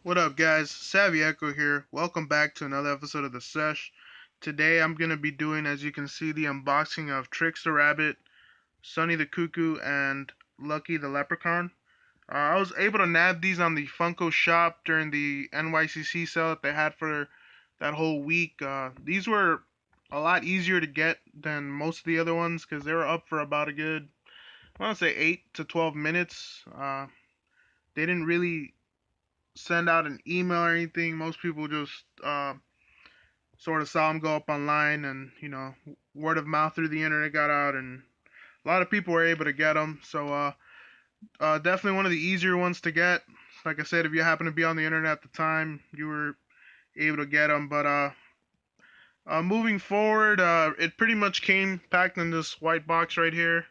What up, guys? Savvy Echo here. Welcome back to another episode of the Sesh. Today I'm going to be doing, as you can see, the unboxing of Trix the Rabbit, Sonny the Cuckoo, and Lucky the Leprechaun. I was able to nab these on the Funko shop during the NYCC sale that they had for that whole week. These were a lot easier to get than most of the other ones because they were up for about a good, I want to say, 8 to 12 minutes. They didn't really send out an email or anything. Most people just sort of saw them go up online, and word of mouth through the internet got out, and a lot of people were able to get them. So definitely one of the easier ones to get. Like I said, if you happen to be on the internet at the time, you were able to get them. But moving forward, it pretty much came packed in this white box right here.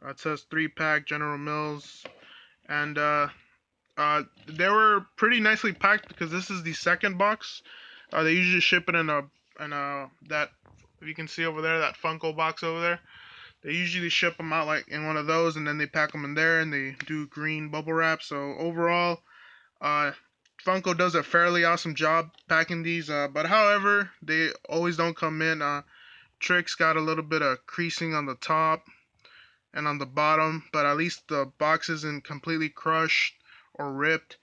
It says 3-pack General Mills, and they were pretty nicely packed because this is the second box. They usually ship it in a that, if you can see over there, that Funko box over there. They usually ship them out like in one of those, and then they pack them in there, and they do green bubble wrap. So overall, uh, Funko does a fairly awesome job packing these. But however, they always don't come in. Trix got a little bit of creasing on the top and on the bottom, but at least the box isn't completely crushed or ripped.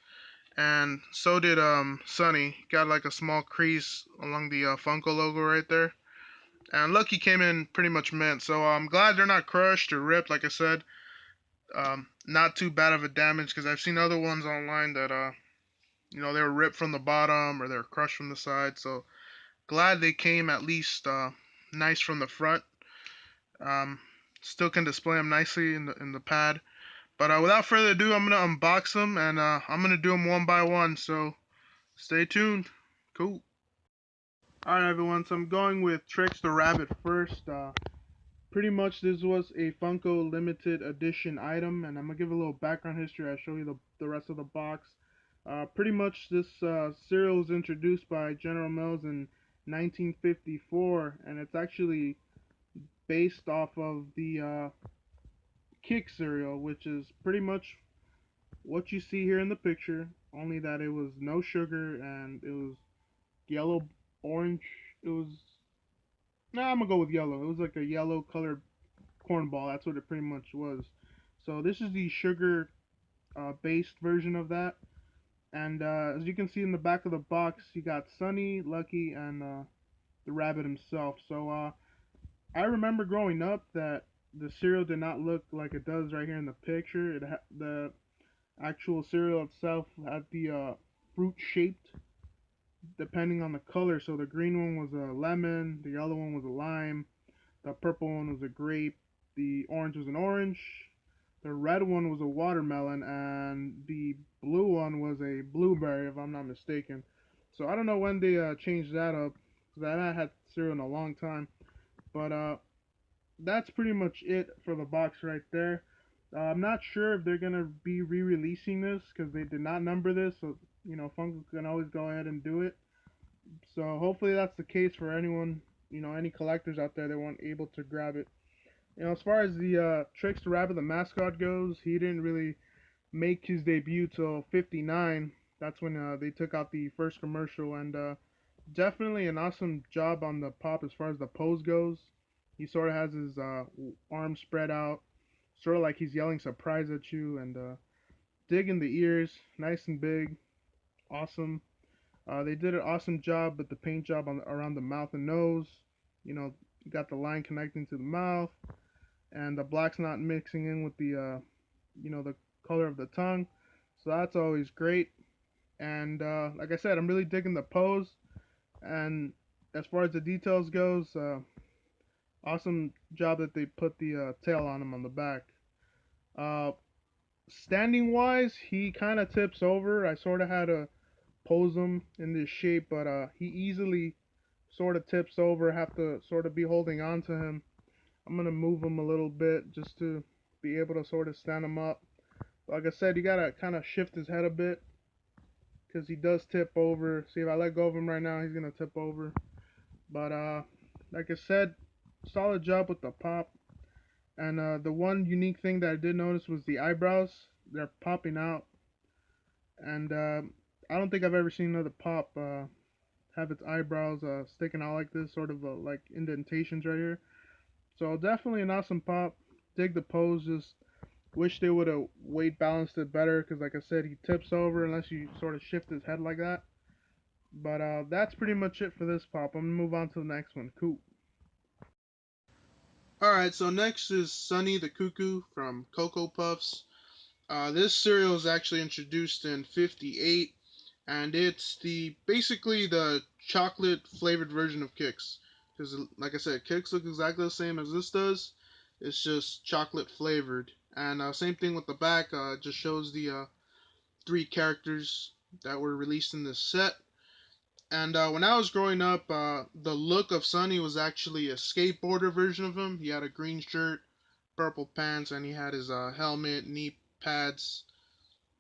And so did Sonny. Got like a small crease along the Funko logo right there. And Lucky came in pretty much mint. So I'm glad they're not crushed or ripped. Like I said, not too bad of a damage because I've seen other ones online that they were ripped from the bottom or they were crushed from the side. So glad they came at least nice from the front. Um, Still can display them nicely in the pad. But without further ado, I'm gonna unbox them and I'm gonna do them one by one. So stay tuned. Cool. Alright, everyone, so I'm going with Trix the Rabbit first. Pretty much this was a Funko limited edition item, and I'm going to give a little background history. I'll show you the rest of the box. Pretty much this cereal was introduced by General Mills in 1954, and it's actually based off of the Kick cereal, which is pretty much what you see here in the picture, only that it was no sugar and it was yellow, orange. It was I'm gonna go with yellow. It was like a yellow colored cornball. That's what it pretty much was. So this is the sugar based version of that. And as you can see in the back of the box, you got Sunny, Lucky, and the rabbit himself. So I remember growing up that the cereal did not look like it does right here in the picture. The actual cereal itself had the fruit shaped depending on the color. So the green one was a lemon, the yellow one was a lime, the purple one was a grape, the orange was an orange, the red one was a watermelon, and the blue one was a blueberry, if I'm not mistaken. So I don't know when they changed that up, because I haven't had cereal in a long time. But that's pretty much it for the box right there. I'm not sure if they're gonna be re-releasing this because they did not number this, so Funko can always go ahead and do it. So hopefully that's the case for anyone, any collectors out there that weren't able to grab it. As far as the Trix the Rabbit, the mascot goes, he didn't really make his debut till '59. That's when they took out the first commercial, and definitely an awesome job on the pop as far as the pose goes. He sort of has his arms spread out, sort of like he's yelling surprise at you, and digging the ears, nice and big, awesome. They did an awesome job with the paint job around the mouth and nose. You got the line connecting to the mouth, and the black's not mixing in with the color of the tongue. So that's always great. And like I said, I'm really digging the pose. And as far as the details goes, awesome job that they put the tail on him on the back. Uh, Standing wise, he kind of tips over. I sort of had to pose him in this shape, but he easily sort of tips over. Have to sort of be holding on to him. I'm gonna move him a little bit just to be able to sort of stand him up. Like I said, you gotta kind of shift his head a bit because he does tip over. See, if I let go of him right now, he's gonna tip over. But like I said, solid job with the pop. And the one unique thing that I did notice was the eyebrows. They're popping out, and I don't think I've ever seen another pop have its eyebrows sticking out like this, sort of like indentations right here. So definitely an awesome pop. Dig the pose. Just wish they would have weight balanced it better because, like I said, he tips over unless you sort of shift his head like that. But that's pretty much it for this pop. I'm gonna move on to the next one. Cool. Alright, so next is Sonny the Cuckoo from Cocoa Puffs. This cereal is actually introduced in '58, and it's the basically the chocolate flavored version of Kix. Because, like I said, Kix look exactly the same as this does. It's just chocolate flavored. And same thing with the back. Just shows the three characters that were released in this set. And when I was growing up, the look of Sonny was actually a skateboarder version of him. He had a green shirt, purple pants, and he had his helmet, knee pads,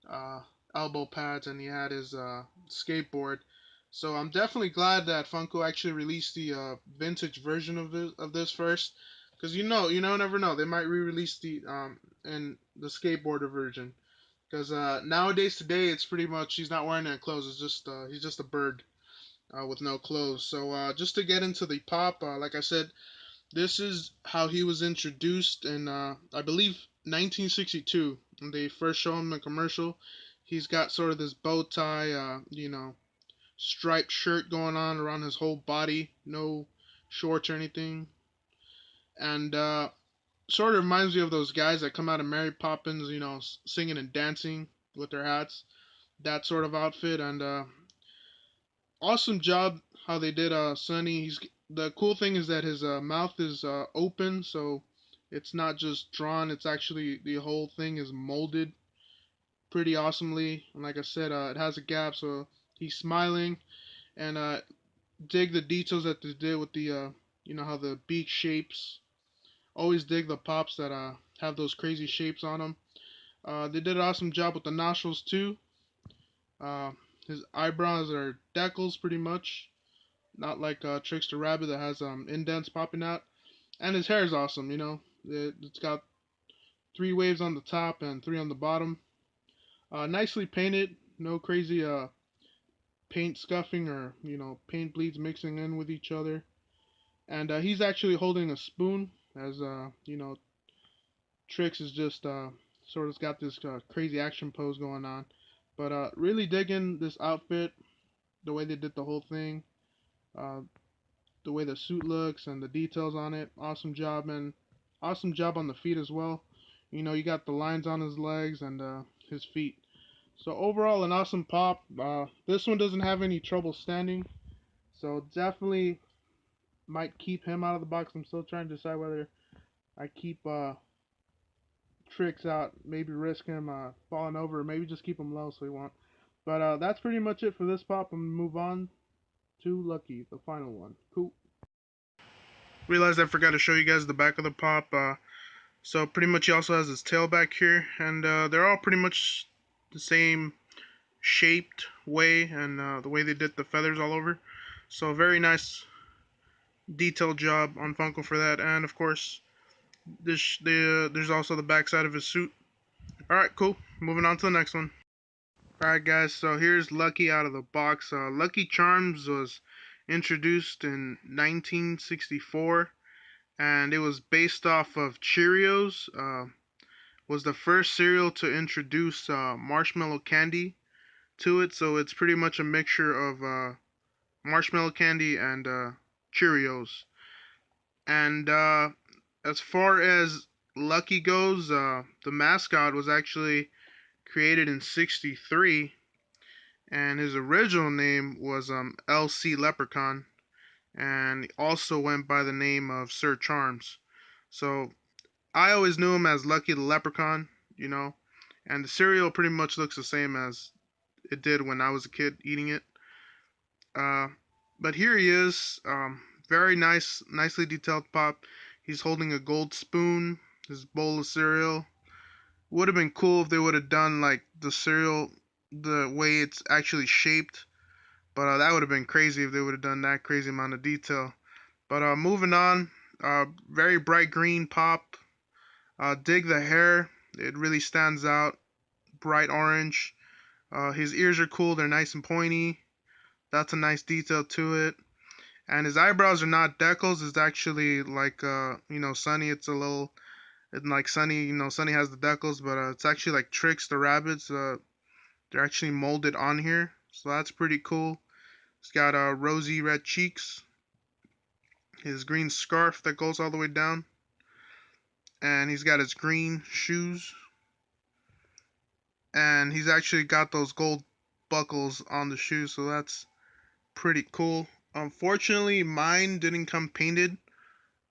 uh, elbow pads, and he had his skateboard. So I'm definitely glad that Funko actually released the vintage version of this first, because never know, they might re-release the in the skateboarder version. Because nowadays today it's pretty much he's not wearing any clothes. It's just he's just a bird with no clothes. So just to get into the pop, like I said, this is how he was introduced in, I believe, 1962. When they first show him in the commercial, he's got sort of this bow tie, striped shirt going on around his whole body, no shorts or anything, and sort of reminds me of those guys that come out of Mary Poppins, singing and dancing with their hats. That sort of outfit, and awesome job how they did Sonny. The cool thing is that his mouth is open, so it's not just drawn. It's actually the whole thing is molded pretty awesomely. And like I said, it has a gap, so he's smiling. And dig the details that they did with the how the beak shapes. Always dig the pops that have those crazy shapes on them. They did an awesome job with the nostrils too. Uh, his eyebrows are decals pretty much, not like Trix the Rabbit that has indents popping out. And his hair is awesome, It's got three waves on the top and three on the bottom. Nicely painted, no crazy paint scuffing or paint bleeds mixing in with each other. And he's actually holding a spoon, as Trix is just sort of got this crazy action pose going on. But really digging this outfit, the way they did the whole thing. Uh, the way the suit looks and the details on it. Awesome job, and awesome job on the feet as well. You got the lines on his legs and his feet. So overall, an awesome pop. This one doesn't have any trouble standing, so definitely might keep him out of the box. I'm still trying to decide whether I keep Trix out, maybe risk him falling over, or maybe just keep him low so he won't. But that's pretty much it for this pop. I'm gonna move on to Lucky, the final one. Cool. Realized I forgot to show you guys the back of the pop. So pretty much he also has his tail back here, and they're all pretty much the same shaped way, and the way they did the feathers all over. So very nice detailed job on Funko for that, and of course there's also the backside of his suit. All right, cool. Moving on to the next one. All right, guys. So here's Lucky out of the box. Lucky Charms was introduced in 1964, and it was based off of Cheerios. Was the first cereal to introduce marshmallow candy to it, so it's pretty much a mixture of marshmallow candy and Cheerios. And as far as Lucky goes, the mascot was actually created in '63, and his original name was LC Leprechaun, and he also went by the name of Sir Charms. So I always knew him as Lucky the Leprechaun, you know, and the cereal pretty much looks the same as it did when I was a kid eating it. Uh, but here he is, very nice, nicely detailed pop. He's holding a gold spoon, his bowl of cereal. Would have been cool if they would have done like the cereal the way it's actually shaped, but that would have been crazy if they would have done that crazy amount of detail. But moving on, very bright green pop. Dig the hair, it really stands out. Bright orange. His ears are cool, they're nice and pointy. That's a nice detail to it. And his eyebrows are not decals, it's actually like, Sonny, it's a little, and like Sonny, Sonny has the decals, but it's actually like Trix the rabbits. They're actually molded on here, so that's pretty cool. He's got rosy red cheeks, his green scarf that goes all the way down, and he's got his green shoes, and he's actually got those gold buckles on the shoes, so that's pretty cool. Unfortunately, mine didn't come painted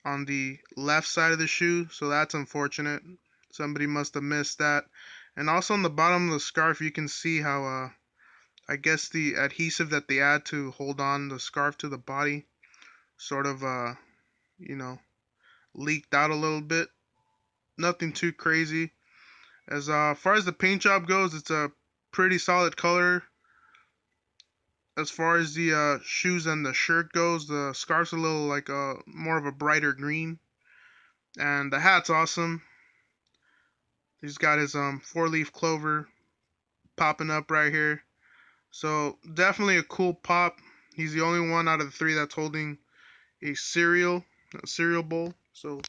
on the left side of the shoe, so that's unfortunate. Somebody must have missed that. And also on the bottom of the scarf, you can see how I guess the adhesive that they add to hold on the scarf to the body sort of you know leaked out a little bit. Nothing too crazy. As far as the paint job goes, it's a pretty solid color. As far as the shoes and the shirt goes, the scarf's a little like more of a brighter green, and the hat's awesome. He's got his 4-leaf clover popping up right here. So definitely a cool pop. He's the only one out of the three that's holding a cereal bowl. So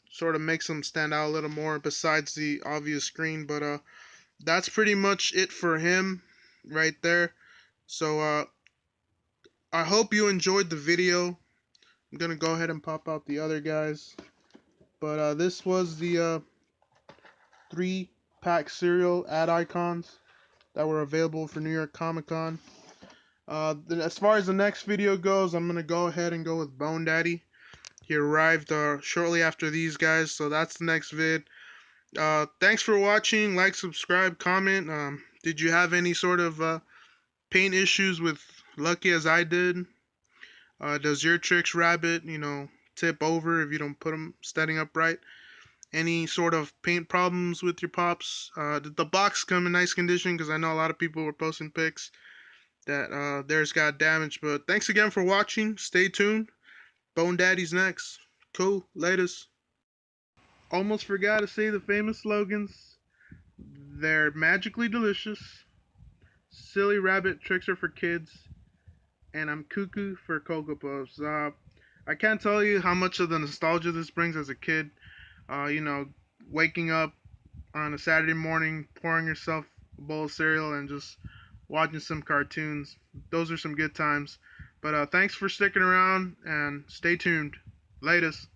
sort of makes him stand out a little more besides the obvious screen. But that's pretty much it for him right there. So I hope you enjoyed the video. I'm gonna go ahead and pop out the other guys. But this was the 3-pack cereal ad icons that were available for New York Comic Con. As far as the next video goes, I'm gonna go ahead and go with Bone Daddy. He arrived shortly after these guys, so that's the next vid. Thanks for watching. Like, subscribe, comment. Did you have any sort of paint issues with Lucky as I did? Does your Trix rabbit, tip over if you don't put them standing upright? Any sort of paint problems with your pops? Did the box come in nice condition? Because I know a lot of people were posting pics that theirs got damaged. But thanks again for watching. Stay tuned. Bone Daddy's next. Cool. Latest. Almost forgot to say the famous slogans. They're magically delicious. Silly rabbit tricks are for kids. And I'm Cuckoo for Cocoa Puffs. I can't tell you how much of the nostalgia this brings as a kid. Uh, you know, Waking up on a Saturday morning, pouring yourself a bowl of cereal, and just watching some cartoons. Those are some good times. But thanks for sticking around and stay tuned. Latest.